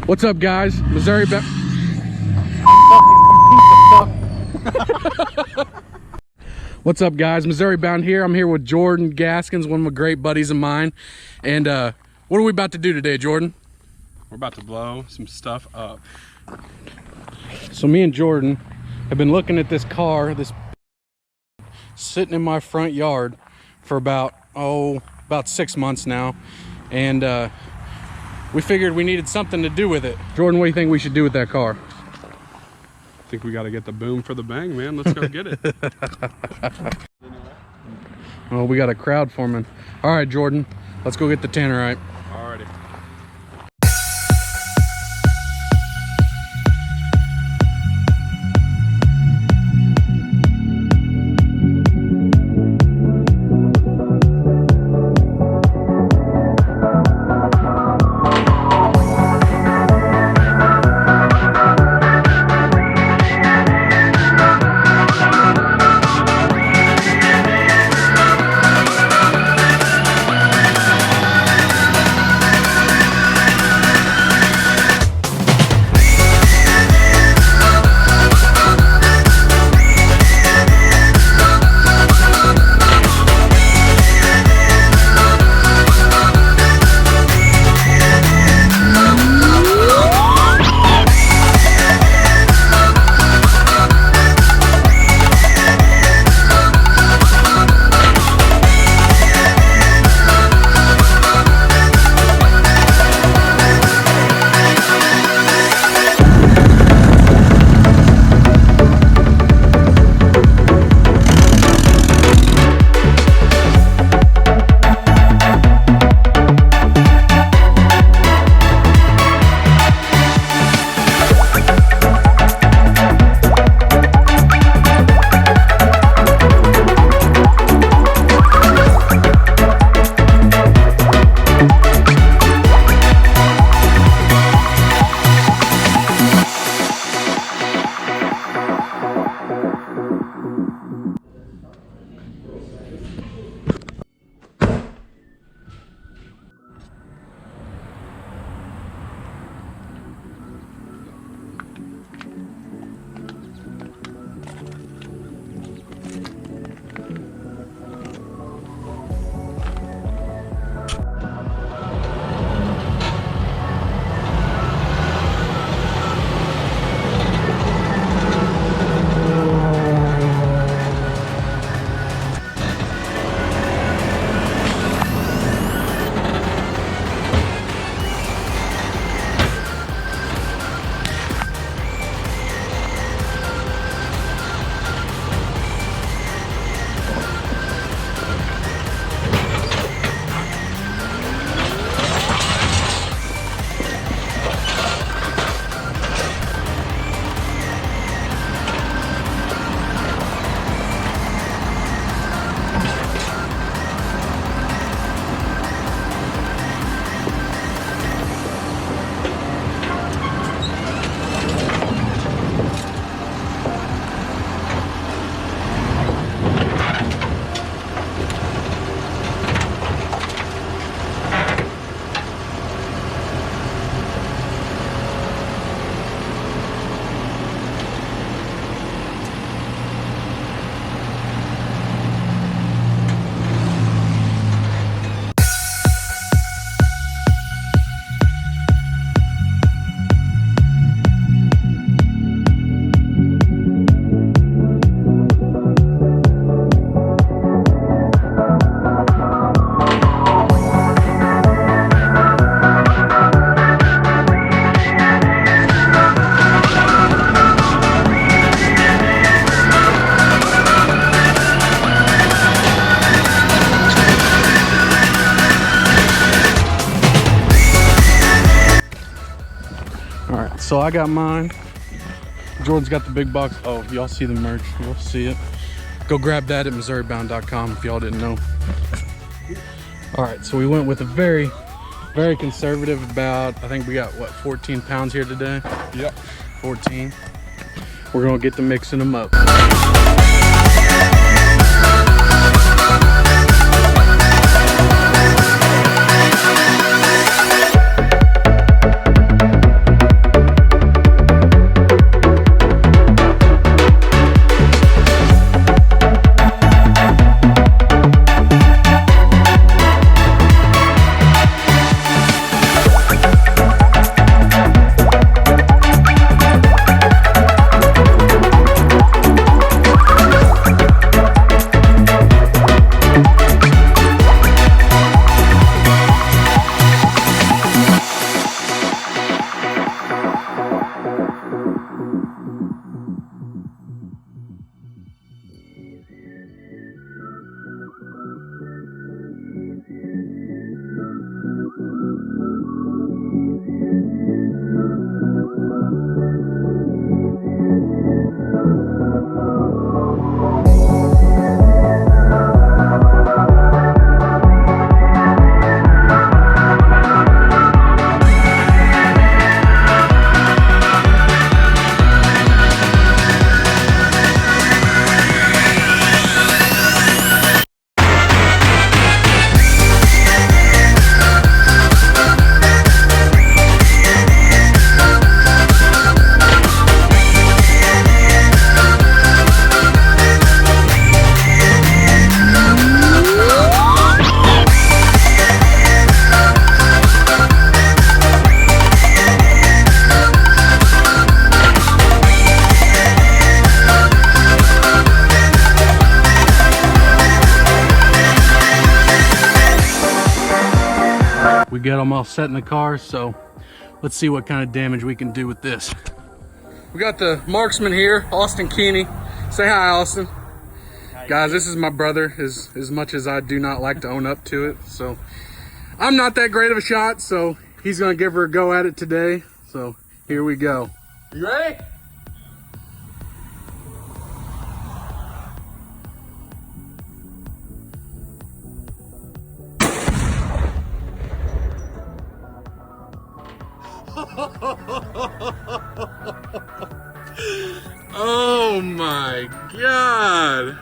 What's up, guys? Missouri bound. What's up, guys? Missouri bound here. I'm here with Jordan Gaskins, one of my great buddies of mine. And what are we about to do today, Jordan? We're about to blow some stuff up. So me and Jordan have been looking at this car, this sitting in my front yard for about 6 months now. And we figured we needed something to do with it. Jordan, what do you think we should do with that car? I think we got to get the boom for the bang, man. Let's go get it. Oh, we got a crowd forming. All right, Jordan, let's go get the Tannerite. Alrighty. So I got mine. Jordan's got the big box. Oh, y'all see the merch. You'll see it. Go grab that at MissouriBound.com if y'all didn't know. All right, so we went with a very conservative, about, I think we got, what, 14 pounds here today? Yep. 14. We're gonna get to mixing them up. We got them all set in the car, so let's see what kind of damage we can do with this. We got the marksman here, Austin Keeney. Say hi, Austin. Guys, this is my brother, as much as I do not like to own up to it. So I'm not that great of a shot, so he's gonna give her a go at it today. So here we go. You ready? Oh my God.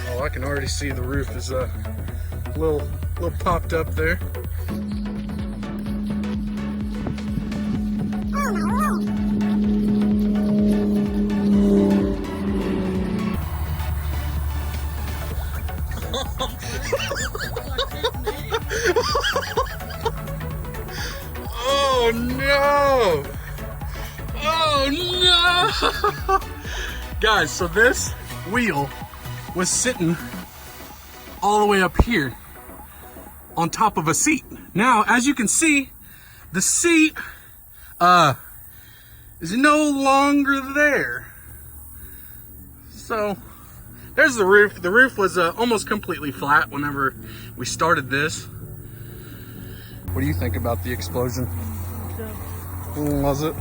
Oh, I can already see the roof is a little popped up there. Oh no! Oh no! Guys, so this wheel was sitting all the way up here on top of a seat. Now, as you can see, the seat is no longer there. So there's the roof. The roof was almost completely flat whenever we started this. What do you think about the explosion? Was it?